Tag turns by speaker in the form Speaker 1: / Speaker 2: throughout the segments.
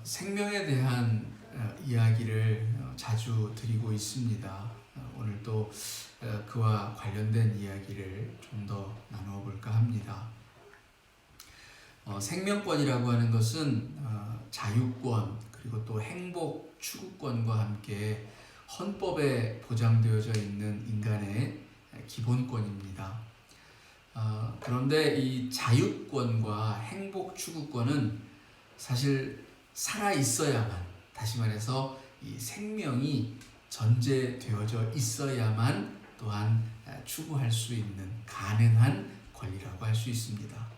Speaker 1: 생명에 대한 이야기를 자주 드리고 있습니다. 오늘 또 그와 관련된 이야기를 좀 더 나누어 볼까 합니다. 생명권이라고 하는 것은 자유권 그리고 또 행복 추구권과 함께 헌법에 보장되어져 있는 인간의 기본권입니다. 그런데 이 자유권과 행복 추구권은 사실 살아 있어야만, 다시 말해서 이 생명이 전제되어져 있어야만 또한 추구할 수 있는 가능한 권리라고 할 수 있습니다.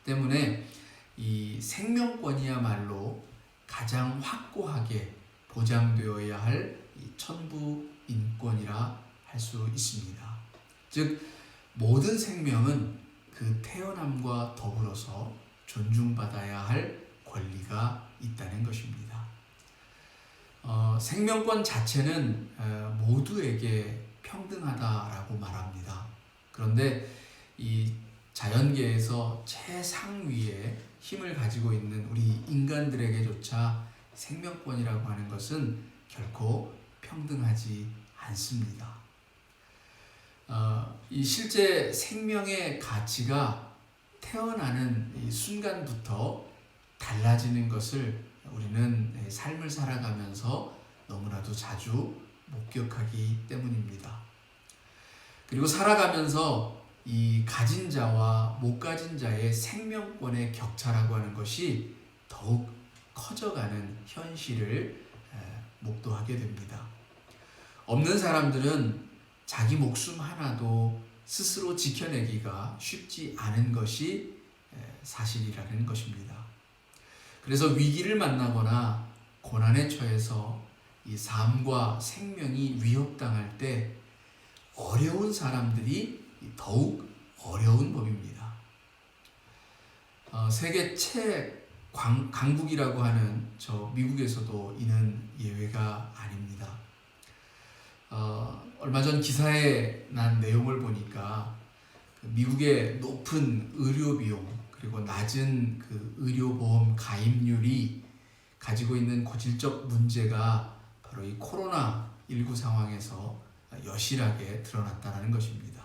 Speaker 1: 때문에 이 생명권이야말로 가장 확고하게 보장되어야 할 이 천부 인권이라 할 수 있습니다. 즉 모든 생명은 그 태어남과 더불어서 존중받아야 할 권리가 있다는 것입니다. 생명권 자체는 모두에게 평등하다라고 말합니다. 그런데 이 자연계에서 최상위의 힘을 가지고 있는 우리 인간들에게조차 생명권이라고 하는 것은 결코 평등하지 않습니다. 이 실제 생명의 가치가 태어나는 이 순간부터 달라지는 것을 우리는 삶을 살아가면서 너무나도 자주 목격하기 때문입니다. 그리고 살아가면서 이 가진 자와 못 가진 자의 생명권의 격차라고 하는 것이 더욱 커져가는 현실을 목도하게 됩니다. 없는 사람들은 자기 목숨 하나도 스스로 지켜내기가 쉽지 않은 것이 사실이라는 것입니다. 그래서 위기를 만나거나 고난에 처해서 이 삶과 생명이 위협당할 때 어려운 사람들이 더욱 어려운 법입니다. 세계 최강국이라고 하는 저 미국에서도 이는 예외가 아닙니다. 얼마 전 기사에 난 내용을 보니까 미국의 높은 의료 비용 그리고 낮은 그 의료보험 가입률이 가지고 있는 고질적 문제가 바로 이 코로나19 상황에서 여실하게 드러났다는 것입니다.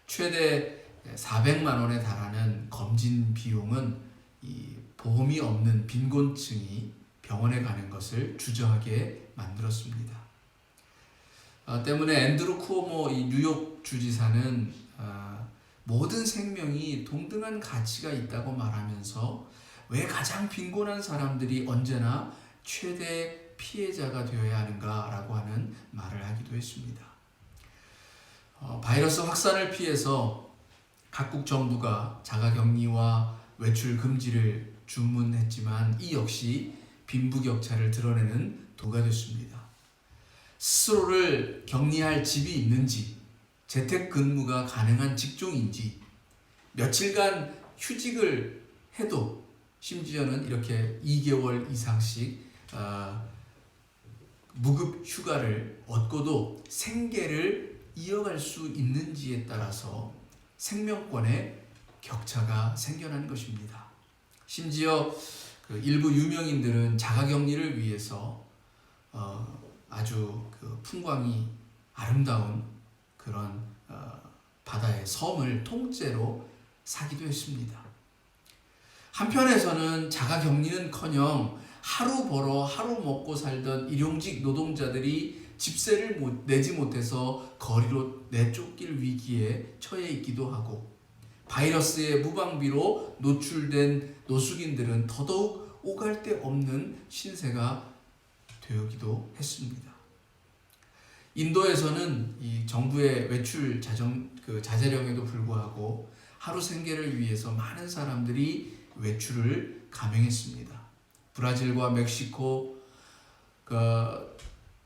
Speaker 1: 최대 400만 원에 달하는 검진 비용은 이 보험이 없는 빈곤층이 병원에 가는 것을 주저하게 만들었습니다. 때문에 앤드루 쿠오모 이 뉴욕 주지사는 모든 생명이 동등한 가치가 있다고 말하면서 왜 가장 빈곤한 사람들이 언제나 최대 피해자가 되어야 하는가라고 하는 말을 하기도 했습니다. 바이러스 확산을 피해서 각국 정부가 자가격리와 외출 금지를 주문했지만 이 역시 빈부격차를 드러내는 도구가 됐습니다. 스스로를 격리할 집이 있는지, 재택근무가 가능한 직종인지, 며칠간 휴직을 해도 심지어는 이렇게 2개월 이상씩 무급 휴가를 얻고도 생계를 이어갈 수 있는지에 따라서 생명권의 격차가 생겨난 것입니다. 심지어 그 일부 유명인들은 자가격리를 위해서 아주 그 풍광이 아름다운 그런 바다의 섬을 통째로 사기도 했습니다. 한편에서는 자가격리는커녕 하루 벌어 하루 먹고 살던 일용직 노동자들이 집세를 내지 못해서 거리로 내쫓길 위기에 처해 있기도 하고 바이러스의 무방비로 노출된 노숙인들은 더더욱 오갈 데 없는 신세가 되기도 했습니다. 인도에서는 이 정부의 외출 자제령에도 불구하고 하루 생계를 위해서 많은 사람들이 외출을 감행했습니다. 브라질과 멕시코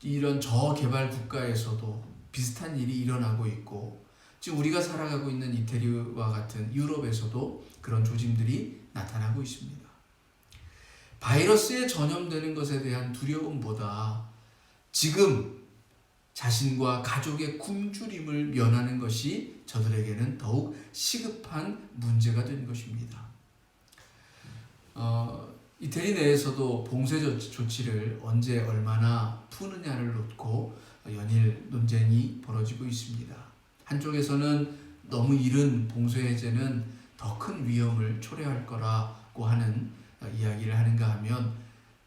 Speaker 1: 이런 저개발 국가에서도 비슷한 일이 일어나고 있고 지금 우리가 살아가고 있는 이태리와 같은 유럽에서도 그런 조짐들이 나타나고 있습니다. 바이러스에 전염되는 것에 대한 두려움보다 지금 자신과 가족의 굶주림을 면하는 것이 저들에게는 더욱 시급한 문제가 된 것입니다. 이태리 내에서도 봉쇄 조치를 언제 얼마나 푸느냐를 놓고 연일 논쟁이 벌어지고 있습니다. 한쪽에서는 너무 이른 봉쇄 해제는 더 큰 위험을 초래할 거라고 하는 이야기를 하는가 하면,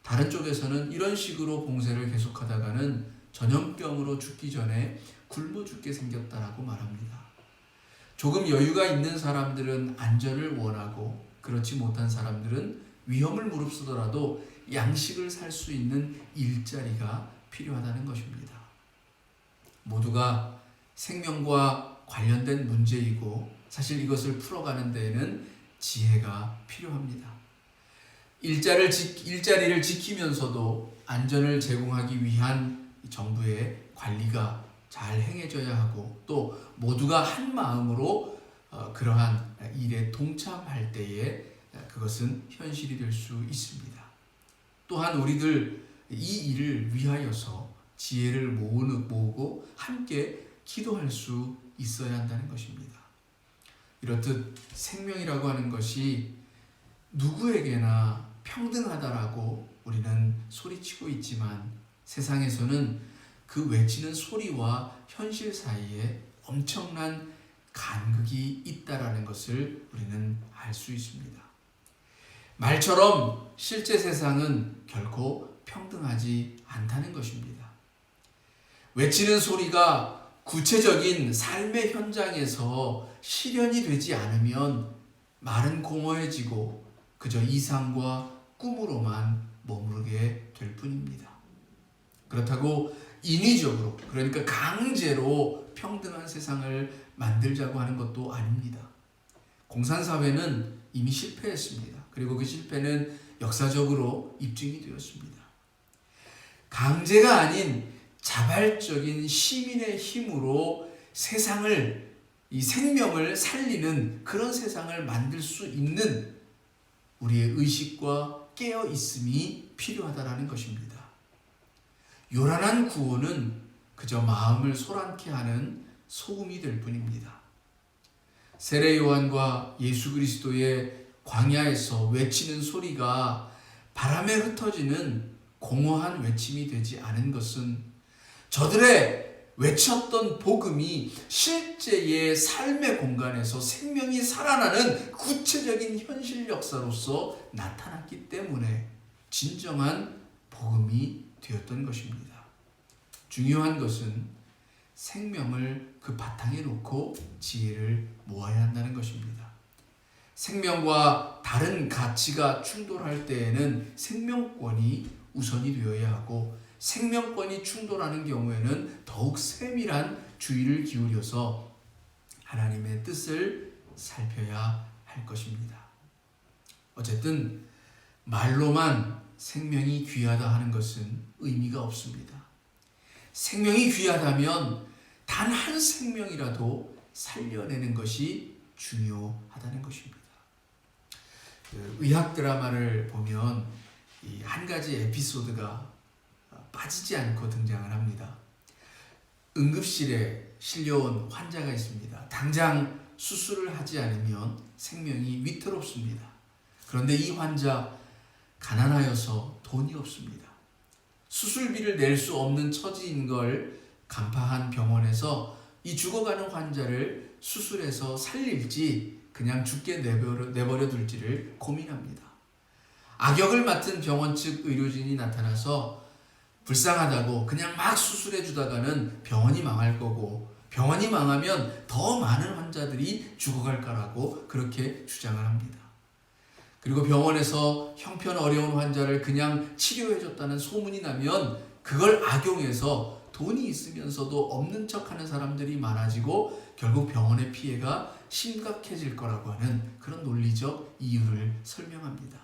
Speaker 1: 다른 쪽에서는 이런 식으로 봉쇄를 계속하다가는 전염병으로 죽기 전에 굶어 죽게 생겼다라고 말합니다. 조금 여유가 있는 사람들은 안전을 원하고, 그렇지 못한 사람들은 위험을 무릅쓰더라도 양식을 살 수 있는 일자리가 필요하다는 것입니다. 모두가 생명과 관련된 문제이고, 사실 이것을 풀어가는 데에는 지혜가 필요합니다. 일자리를 지키면서도 안전을 제공하기 위한 정부의 관리가 잘 행해져야 하고, 또 모두가 한 마음으로 그러한 일에 동참할 때에 그것은 현실이 될 수 있습니다. 또한 우리들 이 일을 위하여서 지혜를 모으고 함께 기도할 수 있어야 한다는 것입니다. 이렇듯 생명이라고 하는 것이 누구에게나 평등하다라고 우리는 소리치고 있지만, 세상에서는 그 외치는 소리와 현실 사이에 엄청난 간극이 있다라는 것을 우리는 알 수 있습니다. 말처럼 실제 세상은 결코 평등하지 않다는 것입니다. 외치는 소리가 구체적인 삶의 현장에서 실현이 되지 않으면 말은 공허해지고 그저 이상과 꿈으로만 머무르게 될 뿐입니다. 그렇다고 인위적으로, 그러니까 강제로 평등한 세상을 만들자고 하는 것도 아닙니다. 공산사회는 이미 실패했습니다. 그리고 그 실패는 역사적으로 입증이 되었습니다. 강제가 아닌 자발적인 시민의 힘으로 세상을, 이 생명을 살리는 그런 세상을 만들 수 있는 우리의 의식과 깨어 있음이 필요하다라는 것입니다. 요란한 구호는 그저 마음을 소란케 하는 소음이 될 뿐입니다. 세례 요한과 예수 그리스도의 광야에서 외치는 소리가 바람에 흩어지는 공허한 외침이 되지 않은 것은, 저들의 외쳤던 복음이 실제의 삶의 공간에서 생명이 살아나는 구체적인 현실 역사로서 나타났기 때문에 진정한 복음이 되었던 것입니다. 중요한 것은 생명을 그 바탕에 놓고 지혜를 모아야 한다는 것입니다. 생명과 다른 가치가 충돌할 때에는 생명권이 우선이 되어야 하고, 생명권이 충돌하는 경우에는 더욱 세밀한 주의를 기울여서 하나님의 뜻을 살펴야 할 것입니다. 어쨌든 말로만 생명이 귀하다 하는 것은 의미가 없습니다. 생명이 귀하다면 단 한 생명이라도 살려내는 것이 중요하다는 것입니다. 의학 드라마를 보면 이 한 가지 에피소드가 빠지지 않고 등장을 합니다. 응급실에 실려온 환자가 있습니다. 당장 수술을 하지 않으면 생명이 위태롭습니다. 그런데 이 환자 가난하여서 돈이 없습니다. 수술비를 낼 수 없는 처지인 걸 간파한 병원에서 이 죽어가는 환자를 수술해서 살릴지 그냥 죽게 내버려 둘지를 고민합니다. 악역을 맡은 병원 측 의료진이 나타나서 불쌍하다고 그냥 막 수술해 주다가는 병원이 망할 거고, 병원이 망하면 더 많은 환자들이 죽어갈 거라고 그렇게 주장을 합니다. 그리고 병원에서 형편 어려운 환자를 그냥 치료해 줬다는 소문이 나면 그걸 악용해서 돈이 있으면서도 없는 척하는 사람들이 많아지고 결국 병원의 피해가 심각해질 거라고 하는 그런 논리적 이유를 설명합니다.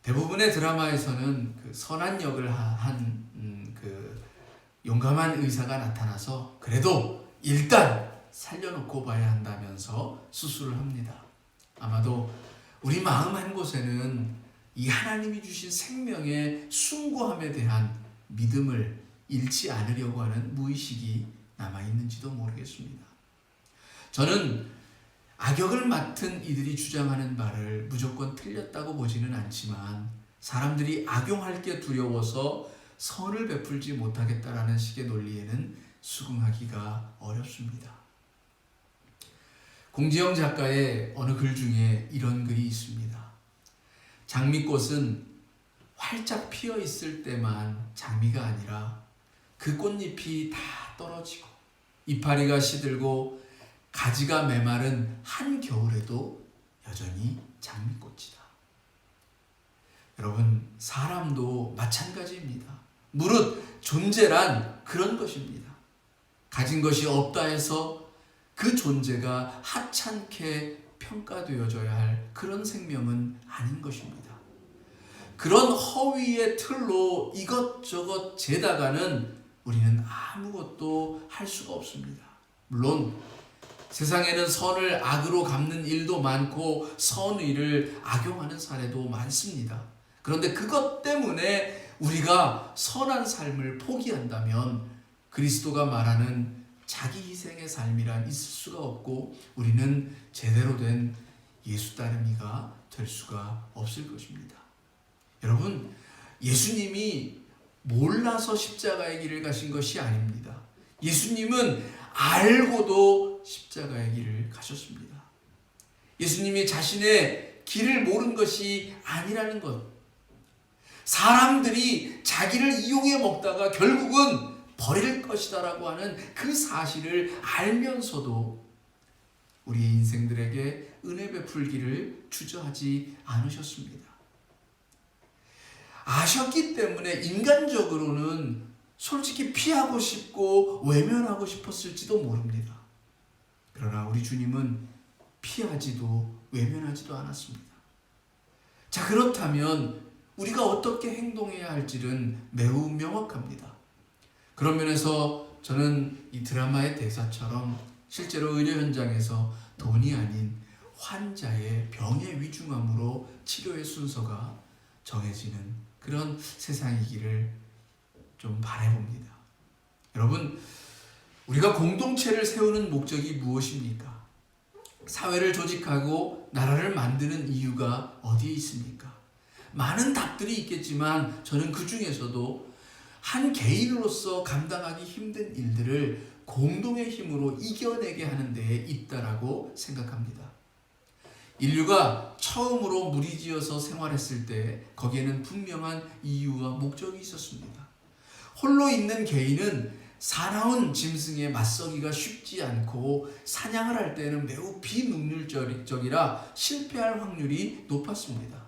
Speaker 1: 대부분의 드라마에서는 그 선한 역을 한 그 용감한 의사가 나타나서 그래도 일단 살려놓고 봐야 한다면서 수술을 합니다. 아마도 우리 마음 한 곳에는 이 하나님이 주신 생명의 숭고함에 대한 믿음을 잃지 않으려고 하는 무의식이 남아있는지도 모르겠습니다. 저는 악역을 맡은 이들이 주장하는 말을 무조건 틀렸다고 보지는 않지만 사람들이 악용할 게 두려워서 선을 베풀지 못하겠다라는 식의 논리에는 수긍하기가 어렵습니다. 공지영 작가의 어느 글 중에 이런 글이 있습니다. 장미꽃은 활짝 피어 있을 때만 장미가 아니라 그 꽃잎이 다 떨어지고 이파리가 시들고 가지가 메마른 한겨울에도 여전히 장미꽃이다. 여러분, 사람도 마찬가지입니다. 무릇 존재란 그런 것입니다. 가진 것이 없다 해서 그 존재가 하찮게 평가되어져야 할 그런 생명은 아닌 것입니다. 그런 허위의 틀로 이것저것 재다가는 우리는 아무것도 할 수가 없습니다. 물론 세상에는 선을 악으로 갚는 일도 많고 선의를 악용하는 사례도 많습니다. 그런데 그것 때문에 우리가 선한 삶을 포기한다면 그리스도가 말하는 자기 희생의 삶이란 있을 수가 없고 우리는 제대로 된 예수 따르미가 될 수가 없을 것입니다. 여러분, 예수님이 몰라서 십자가의 길을 가신 것이 아닙니다. 예수님은 알고도 십자가의 길을 가셨습니다. 예수님이 자신의 길을 모른 것이 아니라는 것. 사람들이 자기를 이용해 먹다가 결국은 버릴 것이다라고 하는 그 사실을 알면서도 우리의 인생들에게 은혜 베풀기를 주저하지 않으셨습니다. 아셨기 때문에 인간적으로는 솔직히 피하고 싶고 외면하고 싶었을지도 모릅니다. 그러나 우리 주님은 피하지도 외면하지도 않았습니다. 자, 그렇다면 우리가 어떻게 행동해야 할지는 매우 명확합니다. 그런 면에서 저는 이 드라마의 대사처럼 실제로 의료 현장에서 돈이 아닌 환자의 병의 위중함으로 치료의 순서가 정해지는 그런 세상이기를 좀 바라봅니다. 여러분, 우리가 공동체를 세우는 목적이 무엇입니까? 사회를 조직하고 나라를 만드는 이유가 어디에 있습니까? 많은 답들이 있겠지만 저는 그 중에서도 한 개인으로서 감당하기 힘든 일들을 공동의 힘으로 이겨내게 하는 데에 있다라고 생각합니다. 인류가 처음으로 무리지어서 생활했을 때 거기에는 분명한 이유와 목적이 있었습니다. 홀로 있는 개인은 사나운 짐승에 맞서기가 쉽지 않고 사냥을 할 때는 매우 비능률적이라 실패할 확률이 높았습니다.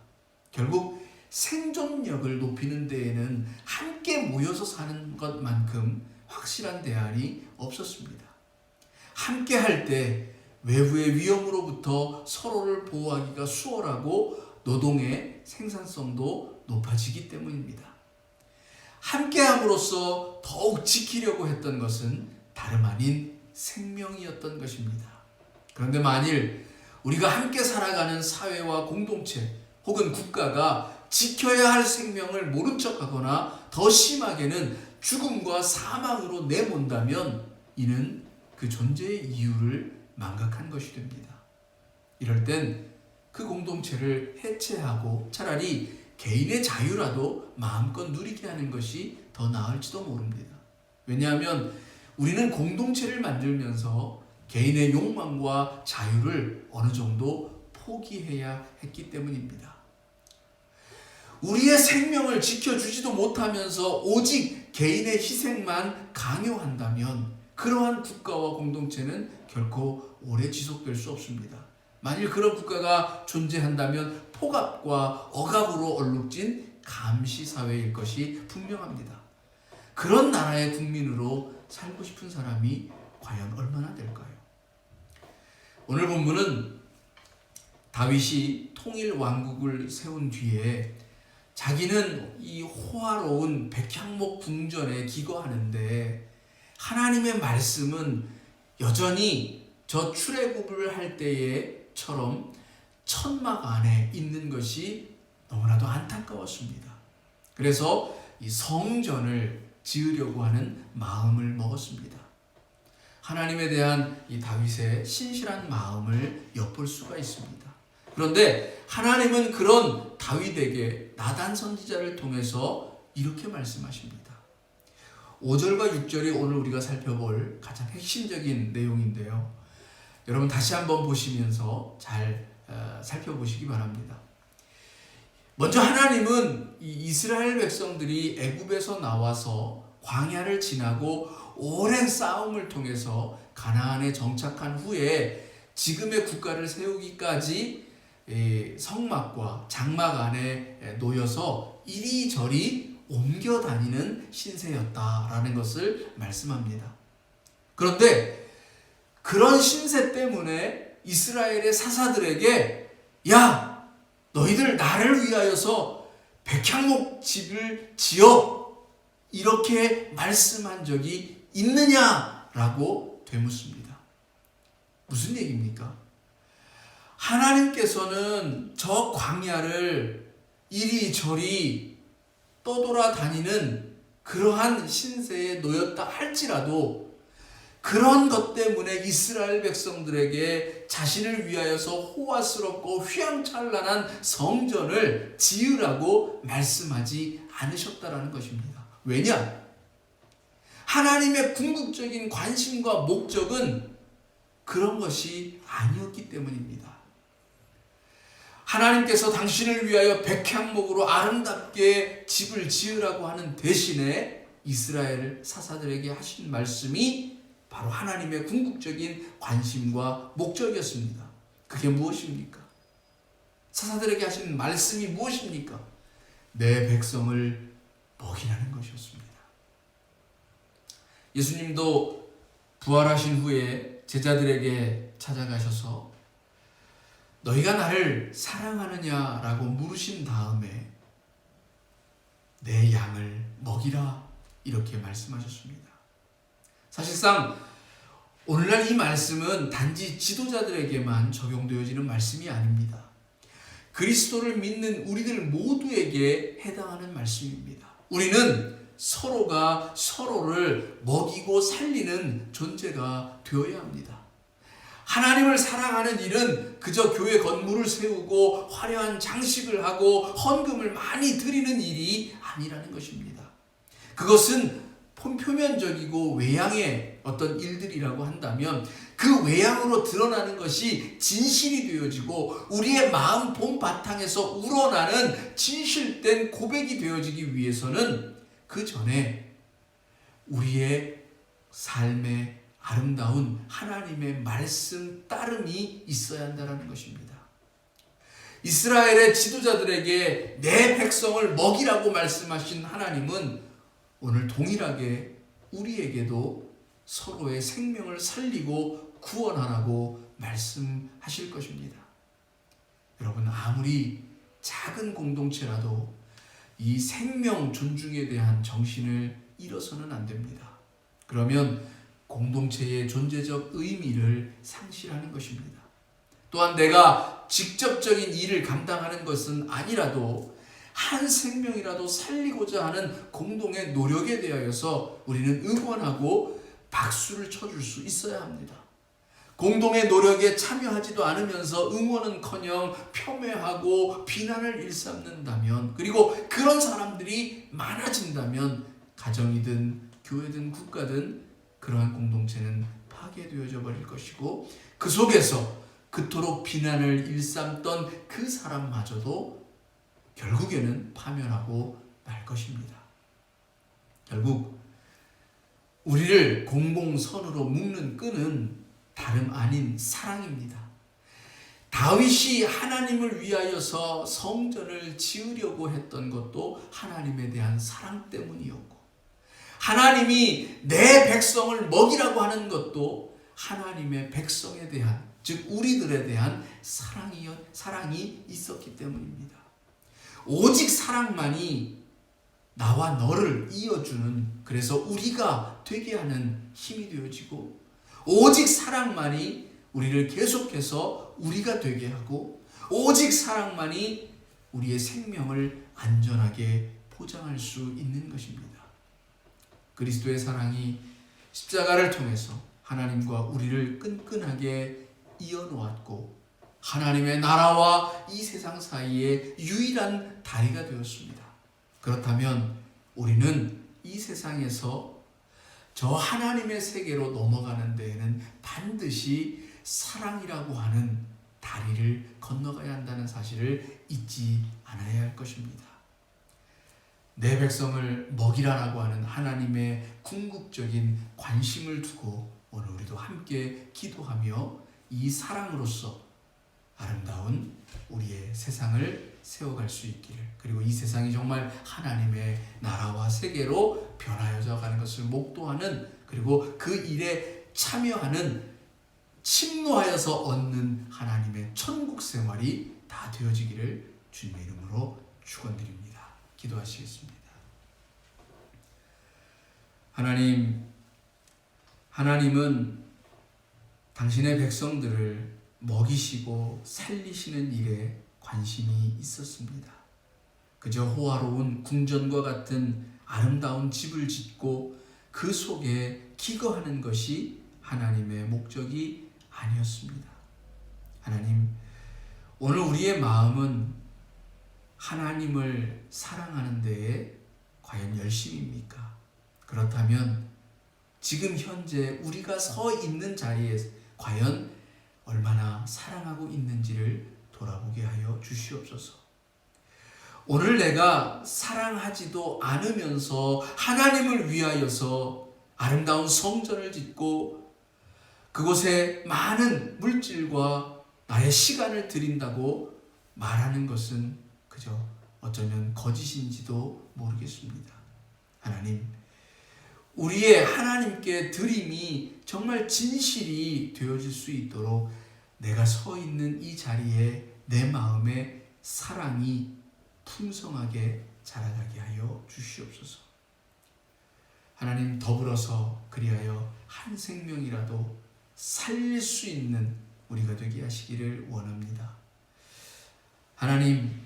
Speaker 1: 결국 생존력을 높이는 데에는 함께 모여서 사는 것만큼 확실한 대안이 없었습니다. 함께 할 때 외부의 위험으로부터 서로를 보호하기가 수월하고 노동의 생산성도 높아지기 때문입니다. 함께함으로써 더욱 지키려고 했던 것은 다름 아닌 생명이었던 것입니다. 그런데 만일 우리가 함께 살아가는 사회와 공동체 혹은 국가가 지켜야 할 생명을 모른 척하거나 더 심하게는 죽음과 사망으로 내몬다면 이는 그 존재의 이유를 망각한 것이 됩니다. 이럴 땐 그 공동체를 해체하고 차라리 개인의 자유라도 마음껏 누리게 하는 것이 더 나을지도 모릅니다. 왜냐하면 우리는 공동체를 만들면서 개인의 욕망과 자유를 어느 정도 포기해야 했기 때문입니다. 우리의 생명을 지켜주지도 못하면서 오직 개인의 희생만 강요한다면 그러한 국가와 공동체는 결코 오래 지속될 수 없습니다. 만일 그런 국가가 존재한다면 폭압과 억압으로 얼룩진 감시사회일 것이 분명합니다. 그런 나라의 국민으로 살고 싶은 사람이 과연 얼마나 될까요? 오늘 본문은 다윗이 통일 왕국을 세운 뒤에 자기는 이 호화로운 백향목 궁전에 기거하는데 하나님의 말씀은 여전히 저 출애굽을 할 때에처럼 천막 안에 있는 것이 너무나도 안타까웠습니다. 그래서 이 성전을 지으려고 하는 마음을 먹었습니다. 하나님에 대한 이 다윗의 신실한 마음을 엿볼 수가 있습니다. 그런데 하나님은 그런 다윗에게 나단 선지자를 통해서 이렇게 말씀하십니다. 5절과 6절이 오늘 우리가 살펴볼 가장 핵심적인 내용인데요. 여러분 다시 한번 보시면서 잘 살펴보시기 바랍니다. 먼저 하나님은 이 이스라엘 백성들이 애굽에서 나와서 광야를 지나고 오랜 싸움을 통해서 가나안에 정착한 후에 지금의 국가를 세우기까지 성막과 장막 안에 놓여서 이리저리 옮겨 다니는 신세였다라는 것을 말씀합니다. 그런데 그런 신세 때문에 이스라엘의 사사들에게 야, 너희들 나를 위하여서 백향목 집을 지어 이렇게 말씀한 적이 있느냐라고 되묻습니다. 무슨 얘기입니까? 하나님께서는 저 광야를 이리저리 떠돌아다니는 그러한 신세에 놓였다 할지라도 그런 것 때문에 이스라엘 백성들에게 자신을 위하여서 호화스럽고 휘황찬란한 성전을 지으라고 말씀하지 않으셨다라는 것입니다. 왜냐? 하나님의 궁극적인 관심과 목적은 그런 것이 아니었기 때문입니다. 하나님께서 당신을 위하여 백향목으로 아름답게 집을 지으라고 하는 대신에 이스라엘 사사들에게 하신 말씀이 바로 하나님의 궁극적인 관심과 목적이었습니다. 그게 무엇입니까? 사사들에게 하신 말씀이 무엇입니까? 내 백성을 먹이라는 것이었습니다. 예수님도 부활하신 후에 제자들에게 찾아가셔서 너희가 나를 사랑하느냐라고 물으신 다음에 내 양을 먹이라 이렇게 말씀하셨습니다. 사실상 오늘날 이 말씀은 단지 지도자들에게만 적용되어지는 말씀이 아닙니다. 그리스도를 믿는 우리들 모두에게 해당하는 말씀입니다. 우리는 서로가 서로를 먹이고 살리는 존재가 되어야 합니다. 하나님을 사랑하는 일은 그저 교회 건물을 세우고 화려한 장식을 하고 헌금을 많이 드리는 일이 아니라는 것입니다. 그것은 표면적이고 외양의 어떤 일들이라고 한다면 그 외양으로 드러나는 것이 진실이 되어지고 우리의 마음 봄바탕에서 우러나는 진실된 고백이 되어지기 위해서는 그 전에 우리의 삶의 아름다운 하나님의 말씀 따름이 있어야 한다는 것입니다. 이스라엘의 지도자들에게 내 백성을 먹이라고 말씀하신 하나님은 오늘 동일하게 우리에게도 서로의 생명을 살리고 구원하라고 말씀하실 것입니다. 여러분, 아무리 작은 공동체라도 이 생명 존중에 대한 정신을 잃어서는 안 됩니다. 그러면 공동체의 존재적 의미를 상실하는 것입니다. 또한 내가 직접적인 일을 감당하는 것은 아니라도 한 생명이라도 살리고자 하는 공동의 노력에 대하여서 우리는 응원하고 박수를 쳐줄 수 있어야 합니다. 공동의 노력에 참여하지도 않으면서 응원은커녕 폄훼하고 비난을 일삼는다면, 그리고 그런 사람들이 많아진다면 가정이든 교회든 국가든 그러한 공동체는 파괴되어져 버릴 것이고 그 속에서 그토록 비난을 일삼던 그 사람마저도 결국에는 파멸하고 말 것입니다. 결국 우리를 공동선으로 묶는 끈은 다름 아닌 사랑입니다. 다윗이 하나님을 위하여서 성전을 지으려고 했던 것도 하나님에 대한 사랑 때문이었고, 하나님이 내 백성을 먹이라고 하는 것도 하나님의 백성에 대한, 즉 우리들에 대한 사랑이 있었기 때문입니다. 오직 사랑만이 나와 너를 이어주는, 그래서 우리가 되게 하는 힘이 되어지고, 오직 사랑만이 우리를 계속해서 우리가 되게 하고, 오직 사랑만이 우리의 생명을 안전하게 보장할 수 있는 것입니다. 그리스도의 사랑이 십자가를 통해서 하나님과 우리를 끈끈하게 이어놓았고 하나님의 나라와 이 세상 사이에 유일한 다리가 되었습니다. 그렇다면 우리는 이 세상에서 저 하나님의 세계로 넘어가는 데에는 반드시 사랑이라고 하는 다리를 건너가야 한다는 사실을 잊지 않아야 할 것입니다. 내 백성을 먹이라라고 하는 하나님의 궁극적인 관심을 두고 오늘 우리도 함께 기도하며 이 사랑으로서 아름다운 우리의 세상을 세워갈 수 있기를, 그리고 이 세상이 정말 하나님의 나라와 세계로 변하여져 가는 것을 목도하는, 그리고 그 일에 참여하는, 침노하여서 얻는 하나님의 천국 생활이 다 되어지기를 주님의 이름으로 축원드립니다. 기도하시겠습니다. 하나님은 당신의 백성들을 먹이시고 살리시는 일에 관심이 있었습니다. 그저 호화로운 궁전과 같은 아름다운 집을 짓고 그 속에 기거하는 것이 하나님의 목적이 아니었습니다. 하나님, 오늘 우리의 마음은 하나님을 사랑하는 데에 과연 열심입니까? 그렇다면 지금 현재 우리가 서 있는 자리에 과연 얼마나 사랑하고 있는지를 돌아보게 하여 주시옵소서. 오늘 내가 사랑하지도 않으면서 하나님을 위하여서 아름다운 성전을 짓고 그곳에 많은 물질과 나의 시간을 드린다고 말하는 것은 그저 어쩌면 거짓인지도 모르겠습니다. 하나님, 우리의 하나님께 드림이 정말 진실이 되어질 수 있도록 내가 서 있는 이 자리에 내 마음의 사랑이 풍성하게 자라나게 하여 주시옵소서. 하나님, 더불어서 그리하여 한 생명이라도 살릴 수 있는 우리가 되게 하시기를 원합니다. 하나님,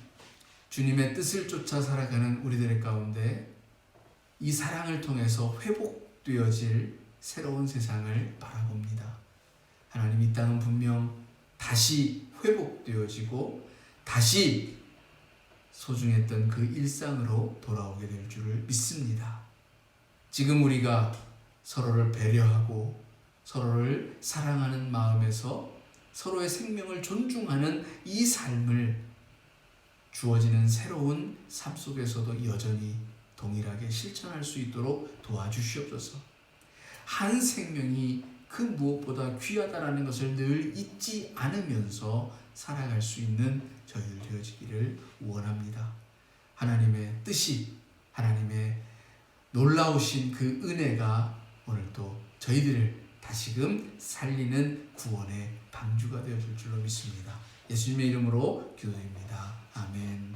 Speaker 1: 주님의 뜻을 쫓아 살아가는 우리들의 가운데 이 사랑을 통해서 회복되어질 새로운 세상을 바라봅니다. 하나님, 이 땅은 분명 다시 회복되어지고 다시 소중했던 그 일상으로 돌아오게 될 줄을 믿습니다. 지금 우리가 서로를 배려하고 서로를 사랑하는 마음에서 서로의 생명을 존중하는 이 삶을 주어지는 새로운 삶 속에서도 여전히 동일하게 실천할 수 있도록 도와주시옵소서. 한 생명이 그 무엇보다 귀하다라는 것을 늘 잊지 않으면서 살아갈 수 있는 저희들 되어지기를 원합니다. 하나님의 뜻이, 하나님의 놀라우신 그 은혜가 오늘도 저희들을 다시금 살리는 구원의 방주가 되어줄 줄로 믿습니다. 예수님의 이름으로 기도드립니다. 아멘.